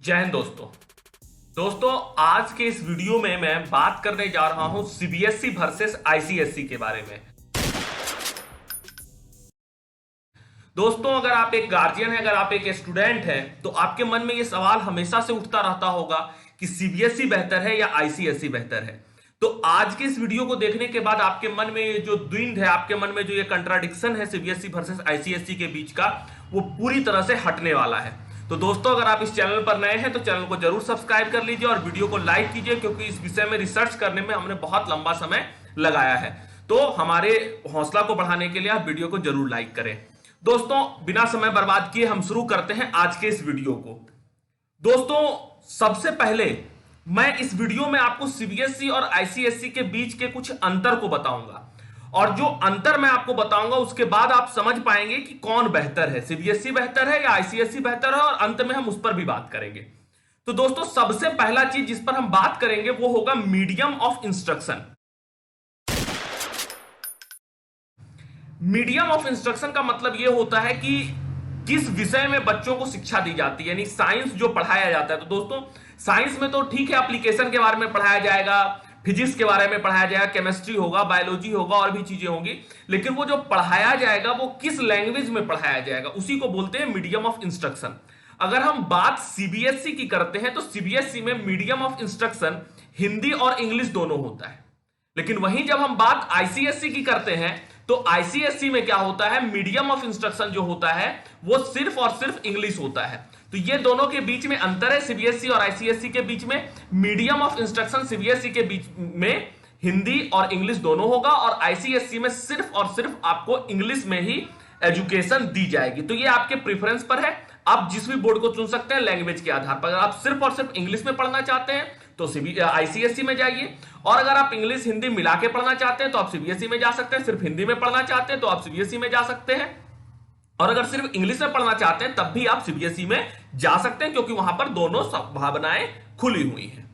जय हिंद दोस्तों आज के इस वीडियो में मैं बात करने जा रहा हूं सीबीएसई वर्सेस आईसीएसई के बारे में। दोस्तों अगर आप एक गार्जियन हैं, अगर आप एक स्टूडेंट हैं, तो आपके मन में यह सवाल हमेशा से उठता रहता होगा कि सीबीएसई बेहतर है या आईसीएसई बेहतर है। तो आज के इस वीडियो को देखने के बाद आपके मन में ये जो द्वंद्व है, आपके मन में जो ये कंट्राडिक्शन है सीबीएसई वर्सेस आईसीएसई के बीच का, वो पूरी तरह से हटने वाला है। तो दोस्तों अगर आप इस चैनल पर नए हैं तो चैनल को जरूर सब्सक्राइब कर लीजिए और वीडियो को लाइक कीजिए, क्योंकि इस विषय में रिसर्च करने में हमने बहुत लंबा समय लगाया है। तो हमारे हौसला को बढ़ाने के लिए आप वीडियो को जरूर लाइक करें। दोस्तों बिना समय बर्बाद किए हम शुरू करते हैं आज के इस वीडियो को। दोस्तों सबसे पहले मैं इस वीडियो में आपको सीबीएसई और आईसीएसई के बीच के कुछ अंतर को बताऊंगा, और जो अंतर मैं आपको बताऊंगा उसके बाद आप समझ पाएंगे कि कौन बेहतर है, सीबीएसई बेहतर है या आईसीएसई बेहतर है, और अंत में हम उस पर भी बात करेंगे। तो दोस्तों सबसे पहला चीज जिस पर हम बात करेंगे वो होगा medium of instruction. Medium of instruction का मतलब यह होता है कि किस विषय में बच्चों को शिक्षा दी जाती है, यानी साइंस जो पढ़ाया जाता है। तो दोस्तों साइंस में तो ठीक है, एप्लीकेशन के बारे में पढ़ाया जाएगा, फिजिक्स के बारे में पढ़ाया जाएगा, केमिस्ट्री होगा, बायोलॉजी होगा, और भी चीजें होंगी, लेकिन वो जो पढ़ाया जाएगा वो किस लैंग्वेज में पढ़ाया जाएगा उसी को बोलते हैं मीडियम ऑफ इंस्ट्रक्शन। अगर हम बात सीबीएसई की करते हैं तो सीबीएसई में मीडियम ऑफ इंस्ट्रक्शन हिंदी और इंग्लिश दोनों होता है, लेकिन वहीं जब हम बात आईसीएसई की करते हैं तो आईसीएसई में क्या होता है, मीडियम ऑफ इंस्ट्रक्शन जो होता है वो सिर्फ और सिर्फ इंग्लिश होता है। तो ये दोनों के बीच में अंतर है, सीबीएसई और आईसीएसई के बीच में मीडियम ऑफ इंस्ट्रक्शन सीबीएसई के बीच में हिंदी और इंग्लिश दोनों होगा, और आईसीएसई में सिर्फ और सिर्फ आपको इंग्लिश में ही एजुकेशन दी जाएगी। तो ये आपके प्रेफरेंस पर है, आप जिस भी बोर्ड को चुन सकते हैं लैंग्वेज के आधार पर। अगर आप सिर्फ और सिर्फ इंग्लिश में पढ़ना चाहते हैं तो आईसीएसई में जाइए, और अगर आप इंग्लिश हिंदी मिला के पढ़ना चाहते हैं तो आप सीबीएसई में जा सकते हैं। सिर्फ हिंदी में पढ़ना चाहते हैं तो आप सीबीएसई में जा सकते हैं, और अगर सिर्फ इंग्लिश में पढ़ना चाहते हैं तब भी आप सीबीएसई में जा सकते हैं, क्योंकि वहां पर दोनों संभावनाएं खुली हुई हैं।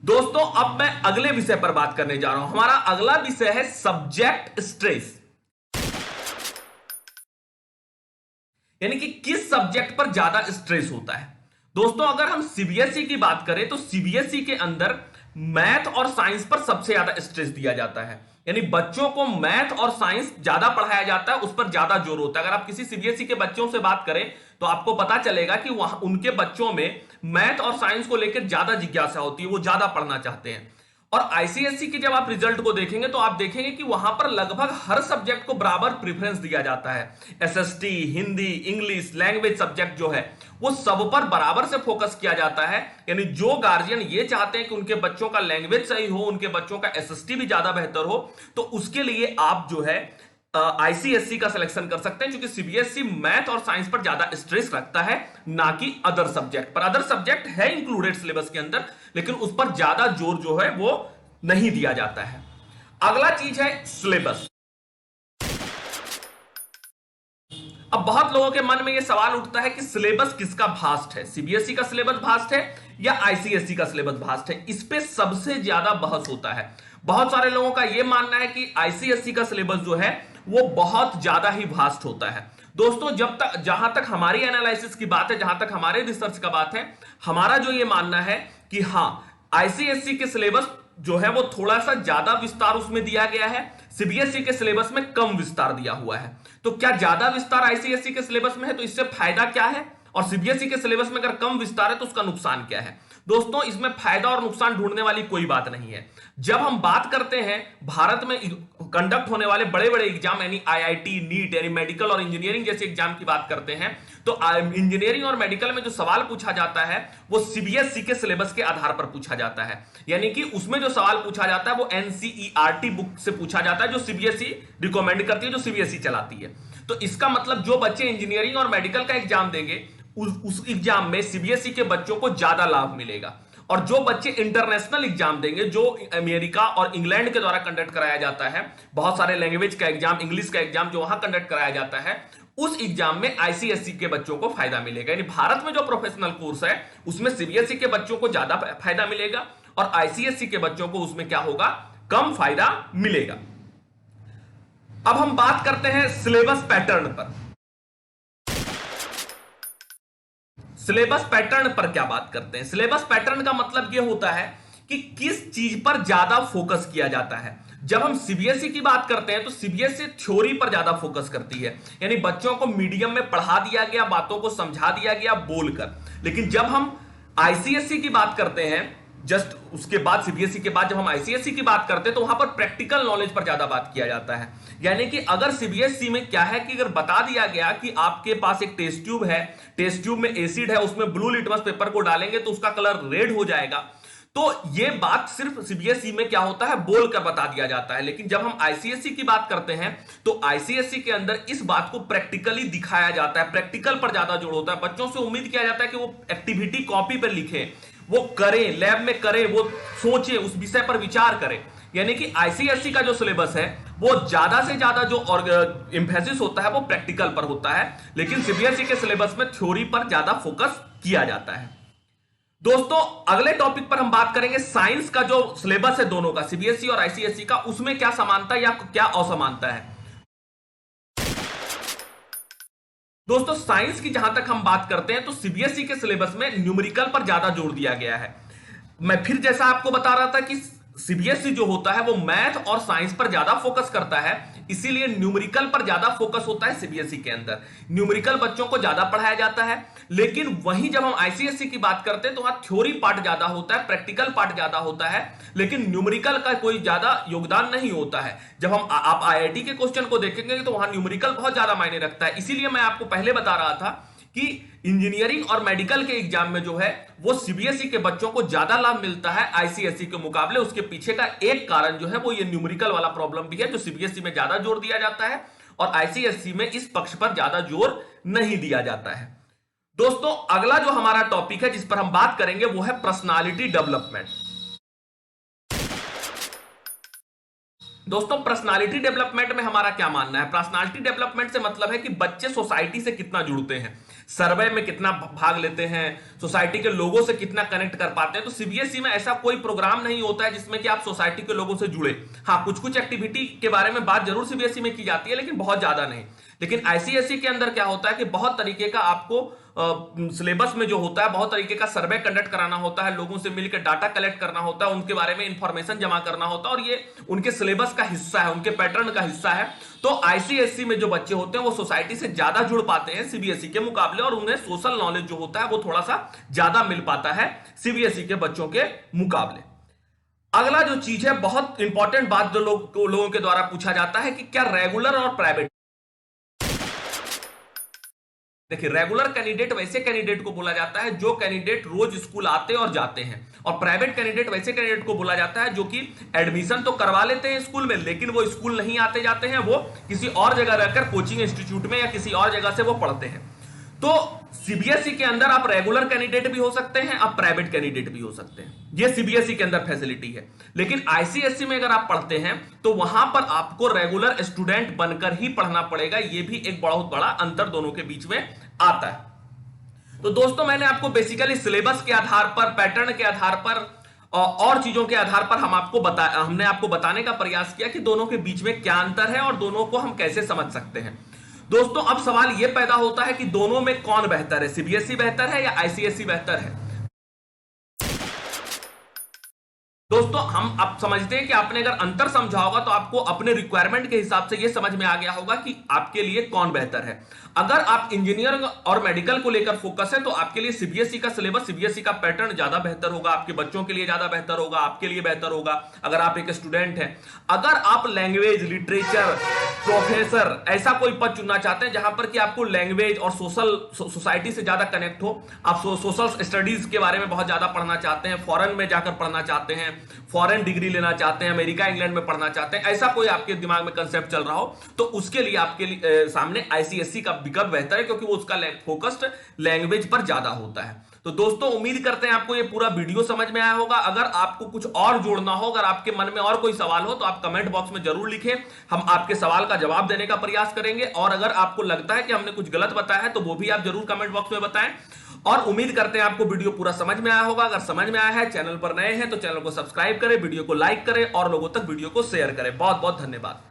दोस्तों अब मैं अगले विषय पर बात करने जा रहा हूं। हमारा अगला विषय है सब्जेक्ट स्ट्रेस, यानी कि किस सब्जेक्ट पर ज्यादा स्ट्रेस होता है। दोस्तों अगर हम सीबीएसई की बात करें तो सीबीएसई के अंदर मैथ और साइंस पर सबसे ज्यादा स्ट्रेस दिया जाता है, यानी बच्चों को मैथ और साइंस ज्यादा पढ़ाया जाता है, उस पर ज्यादा जोर होता है। अगर आप किसी सीबीएसई के बच्चों से बात करें तो आपको पता चलेगा कि वहां उनके बच्चों में मैथ और साइंस को लेकर ज्यादा जिज्ञासा होती है, वो ज्यादा पढ़ना चाहते हैं। और आईसीएसई की जब आप रिजल्ट को देखेंगे तो आप देखेंगे कि वहां पर लगभग हर सब्जेक्ट को बराबर प्रेफरेंस दिया जाता है। SST, Hindi, English, language subject जो है वो सब पर बराबर से फोकस किया जाता है। यानी जो गार्जियन ये चाहते हैं कि उनके बच्चों का लैंग्वेज सही हो, उनके बच्चों का एसएसटी भी ज्यादा बेहतर हो, तो उसके लिए आप जो है आईसीएसई का सिलेक्शन कर सकते हैं, क्योंकि सीबीएसई मैथ और साइंस पर ज्यादा स्ट्रेस रखता है, ना कि अदर सब्जेक्ट पर। अदर सब्जेक्ट है इंक्लूडेड सिलेबस के अंदर, लेकिन उस पर ज्यादा जोर जो है वो नहीं दिया जाता है। अगला चीज है सिलेबस। अब बहुत लोगों के मन में यह सवाल उठता है कि सिलेबस किसका भास्ट है, सीबीएसई का सिलेबस भास्ट है या आईसीएसई का सिलेबस भास्ट है। इस पे सबसे ज्यादा बहस होता है। बहुत सारे लोगों का यह मानना है कि आईसीएसई का सिलेबस जो है वो बहुत ज्यादा ही भास्ट होता है। दोस्तों जहां तक हमारी एनालिसिस की बात है, जहां तक हमारे रिसर्च का बात है, हमारा जो ये मानना है कि हां आईसीएसई के सिलेबस जो है वो थोड़ा सा ज्यादा विस्तार उसमें दिया गया है, सीबीएसई के सिलेबस में कम विस्तार दिया हुआ है। तो क्या ज्यादा विस्तार आईसीएसई के सिलेबस में है तो इससे फायदा क्या है, और सीबीएसई के सिलेबस में अगर कम विस्तार है तो उसका नुकसान क्या है। दोस्तों इसमें फायदा और नुकसान ढूंढने वाली कोई बात नहीं है। जब हम बात करते हैं भारत में कंडक्ट होने वाले बड़े बड़े एग्जाम, यानी आईआईटी, नीट, यानी मेडिकल और इंजीनियरिंग जैसे एग्जाम की बात करते हैं, तो इंजीनियरिंग और मेडिकल में जो सवाल पूछा जाता है वो सीबीएसई के सिलेबस के आधार पर पूछा जाता है। यानी कि उसमें जो सवाल पूछा जाता है वो एनसीईआरटी बुक से पूछा जाता है, जो सीबीएसई रिकमेंड करती है, जो सीबीएसई चलाती है। तो इसका मतलब जो बच्चे इंजीनियरिंग और मेडिकल का एग्जाम देंगे उस एग्जाम में सीबीएसई के बच्चों को ज्यादा लाभ मिलेगा, और जो बच्चे इंटरनेशनल एग्जाम देंगे, जो अमेरिका और इंग्लैंड के द्वारा कंडक्ट कराया जाता है, बहुत सारे लैंग्वेज का एग्जाम, इंग्लिश का एग्जाम जो वहां कंडक्ट कराया जाता है, उस एग्जाम में आईसीएसई के बच्चों को फायदा मिलेगा। यानी भारत में जो प्रोफेशनल कोर्स है उसमें सीबीएसई के बच्चों को ज्यादा फायदा मिलेगा, और आईसीएसई के बच्चों को उसमें क्या होगा, कम फायदा मिलेगा। अब हम बात करते हैं सिलेबस पैटर्न पर। सिलेबस पैटर्न पर क्या बात करते हैं। सिलेबस पैटर्न का मतलब यह होता है कि किस चीज पर ज्यादा फोकस किया जाता है। जब हम सीबीएसई की बात करते हैं तो सीबीएसई थ्योरी पर ज्यादा फोकस करती है, यानी बच्चों को मीडियम में पढ़ा दिया गया, बातों को समझा दिया गया बोलकर। लेकिन जब हम आईसीएसई की बात करते हैं, जस्ट उसके बाद सीबीएसई के बाद जब हम आईसीएसई की बात करते हैं तो वहां पर प्रैक्टिकल नॉलेज पर ज्यादा बात किया जाता है। यानी कि अगर सीबीएसई में क्या है कि अगर बता दिया गया कि आपके पास एक टेस्ट ट्यूब है, टेस्ट ट्यूब में एसिड है, उसमें ब्लू लिटमस पेपर को डालेंगे तो उसका कलर रेड हो जाएगा, तो यह बात सिर्फ सीबीएसई में क्या होता है बोलकर बता दिया जाता है। लेकिन जब हम आईसीएसई की बात करते हैं तो आईसीएसई के अंदर इस बात को प्रैक्टिकली दिखाया जाता है, प्रैक्टिकल पर ज्यादा जोर होता है। बच्चों से उम्मीद किया जाता है कि वो एक्टिविटी कॉपी पर लिखें, वो करें, लैब में करें, वो सोचें, उस विषय पर विचार करें। यानी कि आईसीएसई का जो सिलेबस है वो ज्यादा से ज्यादा जो एम्फेसिस होता है वो प्रैक्टिकल पर होता है, लेकिन सीबीएसई के सिलेबस में थ्योरी पर ज्यादा फोकस किया जाता है। दोस्तों अगले टॉपिक पर हम बात करेंगे साइंस का जो सिलेबस है दोनों का, सीबीएसई और आईसीएसई का, उसमें क्या समानता या क्या असमानता है। दोस्तों साइंस की जहां तक हम बात करते हैं तो सीबीएसई के सिलेबस में न्यूमेरिकल पर ज्यादा जोर दिया गया है। मैं फिर जैसा आपको बता रहा था कि सीबीएसई जो होता है वो मैथ और साइंस पर ज्यादा फोकस करता है, इसीलिए न्यूमेरिकल पर ज्यादा फोकस होता है सीबीएसई के अंदर। न्यूमेरिकल बच्चों को ज्यादा पढ़ाया जाता है। लेकिन वहीं जब हम आईसीएसई की बात करते हैं तो वहां थ्योरी पार्ट ज्यादा होता है, प्रैक्टिकल पार्ट ज्यादा होता है, लेकिन न्यूमेरिकल का कोई ज्यादा योगदान नहीं होता है। जब हम आप आईआईटी के क्वेश्चन को देखेंगे तो वहां न्यूमेरिकल बहुत ज्यादा मायने रखता है। इसीलिए मैं आपको पहले बता रहा था कि इंजीनियरिंग और मेडिकल के एग्जाम में जो है वो सीबीएसई के बच्चों को ज्यादा लाभ मिलता है आईसीएसई के मुकाबले। उसके पीछे का एक कारण जो है वो ये न्यूमेरिकल वाला प्रॉब्लम भी है, जो सीबीएसई में ज्यादा जोर दिया जाता है और आईसीएसई में इस पक्ष पर ज्यादा जोर नहीं दिया जाता है। दोस्तों अगला जो हमारा टॉपिक है जिस पर हम बात करेंगे वो है पर्सनालिटी डेवलपमेंट। दोस्तों पर्सनालिटी डेवलपमेंट में हमारा क्या मानना है। पर्सनालिटी डेवलपमेंट से मतलब है कि बच्चे सोसाइटी से कितना जुड़ते हैं, सर्वे में कितना भाग लेते हैं, सोसाइटी के लोगों से कितना कनेक्ट कर पाते हैं। तो सीबीएसई में ऐसा कोई प्रोग्राम नहीं होता है जिसमें कि आप सोसाइटी के लोगों से जुड़े। हाँ कुछ कुछ एक्टिविटी के बारे में बात जरूर सीबीएसई में की जाती है, लेकिन बहुत ज्यादा नहीं। लेकिन आईसीएसई के अंदर क्या होता है कि बहुत तरीके का आपको सिलेबस में जो होता है बहुत तरीके का सर्वे कंडक्ट कराना होता है, लोगों से मिलकर डाटा कलेक्ट करना होता है, उनके बारे में इंफॉर्मेशन जमा करना होता है, और ये उनके सिलेबस का हिस्सा है, उनके पैटर्न का हिस्सा है। तो आईसीएसई में जो बच्चे होते हैं वो सोसाइटी से ज्यादा जुड़ पाते हैं सीबीएसई के मुकाबले, और उन्हें सोशल नॉलेज जो होता है वो थोड़ा सा ज्यादा मिल पाता है सीबीएसई के बच्चों के मुकाबले। अगला जो चीज है, बहुत इंपॉर्टेंट बात जो लोगों के द्वारा पूछा जाता है कि क्या रेगुलर और प्राइवेट। देखिए रेगुलर कैंडिडेट वैसे कैंडिडेट को बोला जाता है जो कैंडिडेट रोज स्कूल आते और जाते हैं, और प्राइवेट कैंडिडेट वैसे कैंडिडेट को बोला जाता है जो कि एडमिशन तो करवा लेते हैं स्कूल में लेकिन वो स्कूल नहीं आते जाते हैं, वो किसी और जगह रहकर कोचिंग इंस्टीट्यूट में या किसी और जगह से वो पढ़ते हैं। तो सीबीएसई के अंदर आप रेगुलर कैंडिडेट भी हो सकते हैं, आप प्राइवेट कैंडिडेट भी हो सकते हैं, ये सीबीएसई के अंदर फैसिलिटी है। लेकिन आईसीएसई में अगर आप पढ़ते हैं तो वहां पर आपको रेगुलर स्टूडेंट बनकर ही पढ़ना पड़ेगा, ये भी एक बहुत बड़ा अंतर दोनों के बीच में आता है। तो दोस्तों मैंने आपको बेसिकली सिलेबस के आधार पर, पैटर्न के आधार पर और चीजों के आधार पर हमने आपको बताने का प्रयास किया कि दोनों के बीच में क्या अंतर है और दोनों को हम कैसे समझ सकते हैं। दोस्तों अब सवाल यह पैदा होता है कि दोनों में कौन बेहतर है, सीबीएसई बेहतर है या आईसीएसई बेहतर है। दोस्तों हम अब समझते हैं कि आपने अगर अंतर समझा होगा तो आपको अपने रिक्वायरमेंट के हिसाब से यह समझ में आ गया होगा कि आपके लिए कौन बेहतर है। अगर आप इंजीनियरिंग और मेडिकल को लेकर फोकस है तो आपके लिए सीबीएसई का सिलेबस, सीबीएसई का पैटर्न ज्यादा बेहतर होगा, आपके बच्चों के लिए ज्यादा बेहतर होगा, आपके लिए बेहतर होगा अगर आप एक स्टूडेंट हैं। अगर आप लैंग्वेज, लिटरेचर, प्रोफेसर ऐसा कोई पद चुनना चाहते हैं जहां पर कि आपको लैंग्वेज और सोसाइटी से ज्यादा कनेक्ट हो, आप सोशल स्टडीज के बारे में बहुत ज्यादा पढ़ना चाहते हैं, फॉरेन में जाकर पढ़ना चाहते हैं, फॉरेन डिग्री लेना चाहते हैं, अमेरिका इंग्लैंड में पढ़ना चाहते हैं, ऐसा कोई आपके दिमाग में कंसेप्ट चल रहा हो तो उसके लिए आपके लिए सामने आईसीएसई का विकल्प बेहतर है, क्योंकि वो उसका फोकस्ड लैंग्वेज पर ज्यादा होता है। तो दोस्तों उम्मीद करते हैं आपको ये पूरा वीडियो समझ में आया होगा। अगर आपको कुछ और जोड़ना हो, अगर आपके मन में और कोई सवाल हो तो आप कमेंट बॉक्स में जरूर लिखें, हम आपके सवाल का जवाब देने का प्रयास करेंगे। और अगर आपको लगता है कि हमने कुछ गलत बताया है तो वो भी आप जरूर कमेंट बॉक्स में बताएं। और उम्मीद करते हैं आपको वीडियो पूरा समझ में आया होगा। अगर समझ में आया है, चैनल पर नए हैं तो चैनल को सब्सक्राइब करें, वीडियो को लाइक करें और लोगों तक वीडियो को शेयर करें। बहुत बहुत धन्यवाद।